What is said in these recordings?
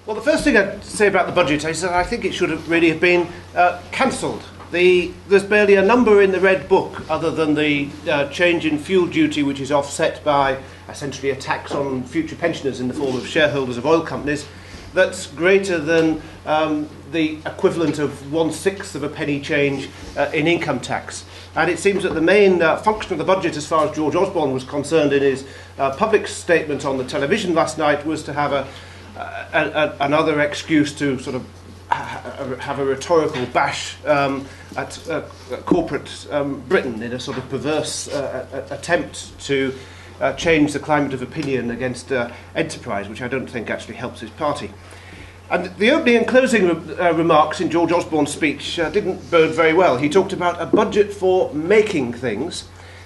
Well, the first thing I'd say about the budget is that I think it should have really have been cancelled. There's barely a number in the Red Book other than the change in fuel duty, which is offset by essentially a tax on future pensioners in the form of shareholders of oil companies, that's greater than the equivalent of 1/6 of a penny change in income tax. And it seems that the main function of the budget, as far as George Osborne was concerned in his public statement on the television last night, was to have another excuse to sort of have a rhetorical bash at corporate Britain in a sort of perverse attempt to change the climate of opinion against enterprise, which I don't think actually helps his party. And the opening and closing remarks in George Osborne's speech didn't bode very well. He talked about a budget for making things,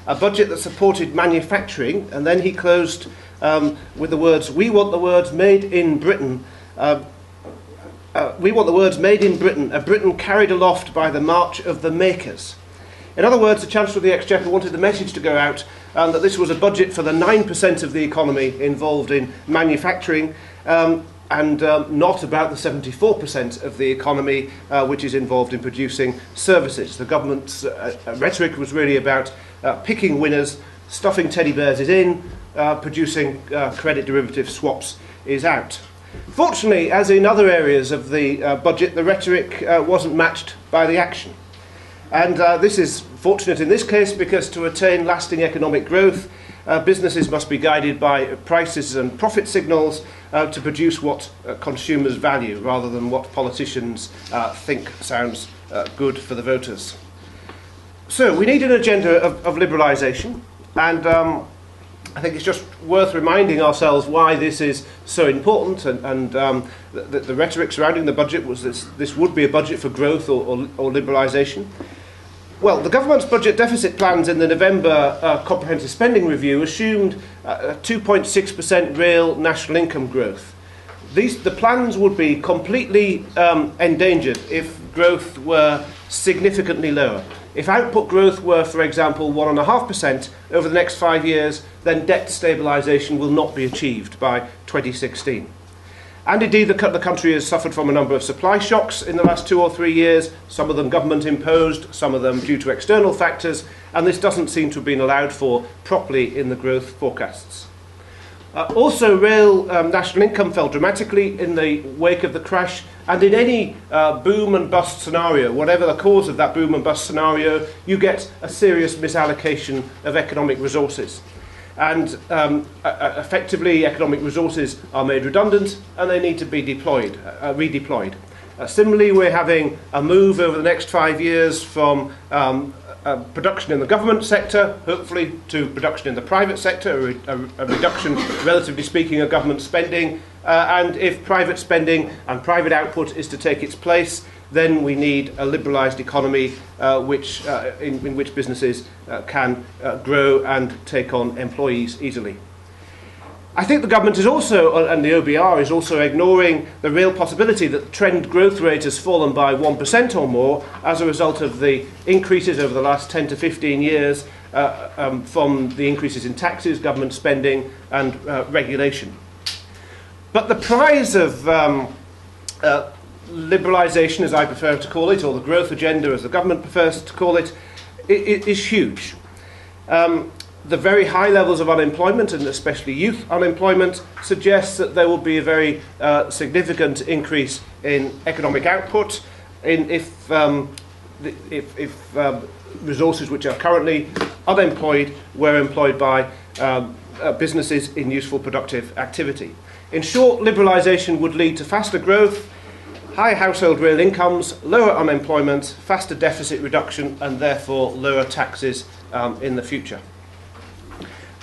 a budget that supported manufacturing, and then he closed with the words, "We want the words made in Britain. We want the words made in Britain, a Britain carried aloft by the march of the makers." In other words, the Chancellor of the Exchequer wanted the message to go out that this was a budget for the 9% of the economy involved in manufacturing, and not about the 74% of the economy which is involved in producing services. The government's rhetoric was really about picking winners, stuffing teddy bears is in, producing credit derivative swaps is out. Fortunately, as in other areas of the budget, the rhetoric wasn't matched by the action. And this is fortunate in this case because to attain lasting economic growth, businesses must be guided by prices and profit signals to produce what consumers value rather than what politicians think sounds good for the voters. So we need an agenda of liberalisation, and I think it's just worth reminding ourselves why this is so important, and the rhetoric surrounding the budget was this would be a budget for growth or liberalisation. Well, the government's budget deficit plans in the November Comprehensive Spending Review assumed 2.6% real national income growth. The plans would be completely endangered if growth were significantly lower. If output growth were, for example, 1.5% over the next 5 years, then debt stabilisation will not be achieved by 2016. And indeed, the country has suffered from a number of supply shocks in the last 2 or 3 years, some of them government imposed, some of them due to external factors, and this doesn't seem to have been allowed for properly in the growth forecasts. Also, real national income fell dramatically in the wake of the crash, and in any boom and bust scenario, whatever the cause of that boom and bust scenario, you get a serious misallocation of economic resources. And effectively, economic resources are made redundant and they need to be redeployed. Similarly, we're having a move over the next 5 years from production in the government sector, hopefully, to production in the private sector, a reduction, relatively speaking, of government spending. And if private spending and private output is to take its place, then we need a liberalised economy in which businesses can grow and take on employees easily. I think the government is also, and the OBR is also, ignoring the real possibility that the trend growth rate has fallen by 1% or more as a result of the increases over the last 10 to 15 years from the increases in taxes, government spending and regulation. But the prize of liberalisation, as I prefer to call it, or the growth agenda, as the government prefers to call it, is huge. The very high levels of unemployment, and especially youth unemployment, suggests that there will be a very significant increase in economic output if resources which are currently unemployed were employed by businesses in useful productive activity. In short, liberalisation would lead to faster growth, higher household real incomes, lower unemployment, faster deficit reduction, and therefore lower taxes in the future.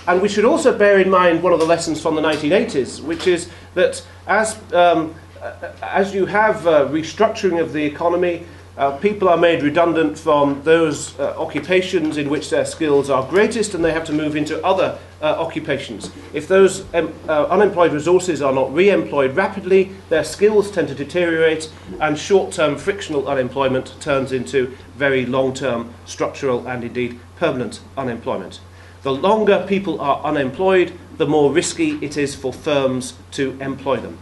And we should also bear in mind one of the lessons from the 1980s, which is that as you have restructuring of the economy, people are made redundant from those occupations in which their skills are greatest, and they have to move into other occupations. If those unemployed resources are not re-employed rapidly, their skills tend to deteriorate, and short-term frictional unemployment turns into very long-term structural and indeed permanent unemployment. The longer people are unemployed, the more risky it is for firms to employ them.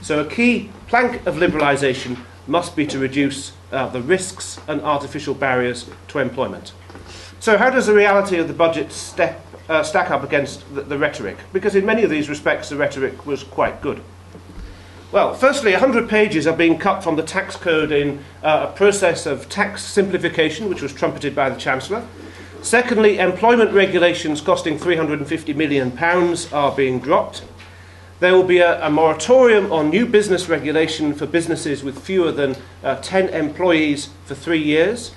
So a key plank of liberalisation must be to reduce the risks and artificial barriers to employment. So how does the reality of the budget stack up against the rhetoric? Because in many of these respects the rhetoric was quite good. Well, firstly, 100 pages are being cut from the tax code in a process of tax simplification, which was trumpeted by the Chancellor. Secondly, employment regulations costing £350 million are being dropped. There will be a moratorium on new business regulation for businesses with fewer than 10 employees for 3 years.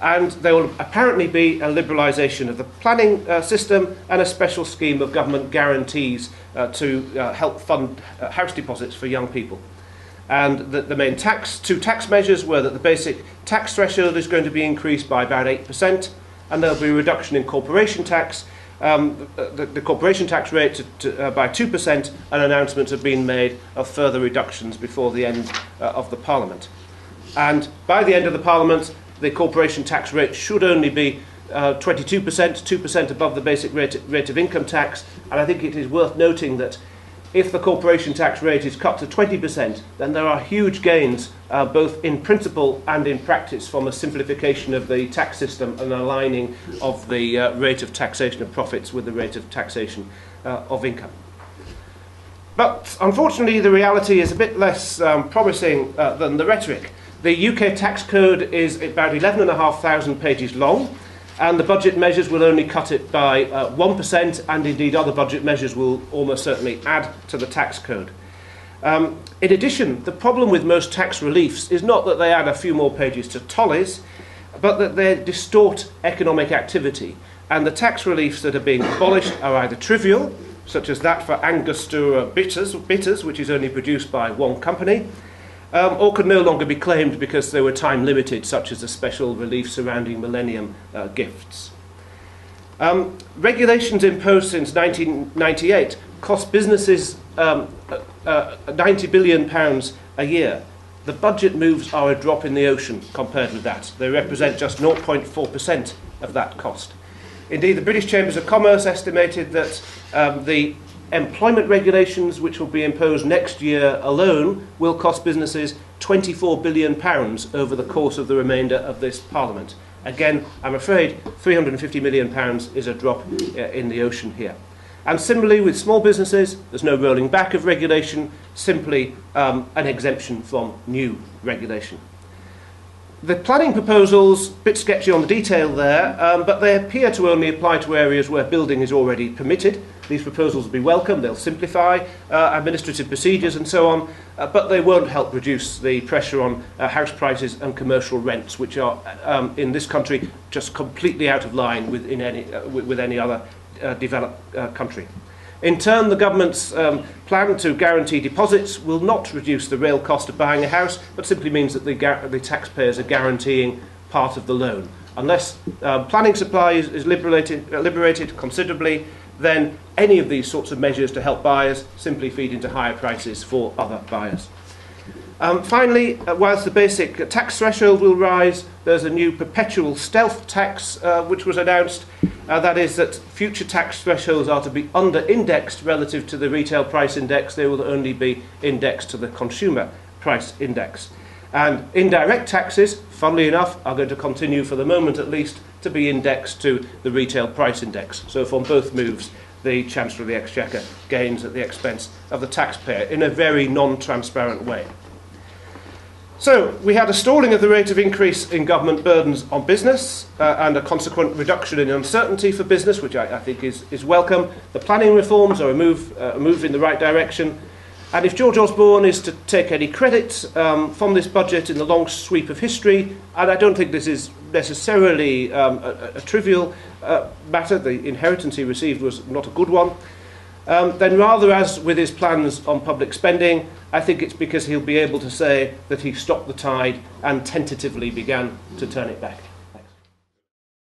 And there will apparently be a liberalisation of the planning system and a special scheme of government guarantees to help fund house deposits for young people. And the main two tax measures were that the basic tax threshold is going to be increased by about 8%, and there will be a reduction in corporation tax, the corporation tax rate by 2%, and announcements have been made of further reductions before the end of the Parliament. And by the end of the Parliament, the corporation tax rate should only be 22%, 2% above the basic rate of income tax. And I think it is worth noting that if the corporation tax rate is cut to 20%, then there are huge gains, both in principle and in practice, from a simplification of the tax system and aligning of the rate of taxation of profits with the rate of taxation of income. But unfortunately, the reality is a bit less promising than the rhetoric. The UK tax code is about 11,500 pages long, and the budget measures will only cut it by 1%, and indeed other budget measures will almost certainly add to the tax code. In addition, the problem with most tax reliefs is not that they add a few more pages to Tolly's, but that they distort economic activity, and the tax reliefs that are being abolished are either trivial, such as that for Angostura bitters, which is only produced by one company, or could no longer be claimed because they were time limited, such as the special relief surrounding Millennium gifts. Regulations imposed since 1998 cost businesses £90 billion a year. The budget moves are a drop in the ocean compared with that. They represent just 0.4% of that cost. Indeed, the British Chambers of Commerce estimated that the employment regulations, which will be imposed next year alone, will cost businesses £24 billion over the course of the remainder of this Parliament. Again, I'm afraid £350 million is a drop in the ocean here. And similarly with small businesses, there's no rolling back of regulation, simply an exemption from new regulation. The planning proposals, a bit sketchy on the detail there, but they appear to only apply to areas where building is already permitted. These proposals will be welcome, they'll simplify administrative procedures and so on, but they won't help reduce the pressure on house prices and commercial rents, which are in this country just completely out of line with any other developed country. In turn, the government's plan to guarantee deposits will not reduce the real cost of buying a house, but simply means that the taxpayers are guaranteeing part of the loan. Unless planning supply is liberated considerably, then any of these sorts of measures to help buyers simply feed into higher prices for other buyers. Finally, whilst the basic tax threshold will rise, there's a new perpetual stealth tax which was announced. That is that future tax thresholds are to be under-indexed relative to the retail price index. They will only be indexed to the consumer price index. And indirect taxes, funnily enough, are going to continue, for the moment at least, to be indexed to the retail price index. So from both moves, the Chancellor of the Exchequer gains at the expense of the taxpayer in a very non-transparent way. So we had a stalling of the rate of increase in government burdens on business and a consequent reduction in uncertainty for business, which I think is welcome. The planning reforms are a move in the right direction. And if George Osborne is to take any credit from this budget in the long sweep of history, and I don't think this is necessarily a trivial matter, the inheritance he received was not a good one, then rather, as with his plans on public spending, I think it's because he'll be able to say that he stopped the tide and tentatively began to turn it back.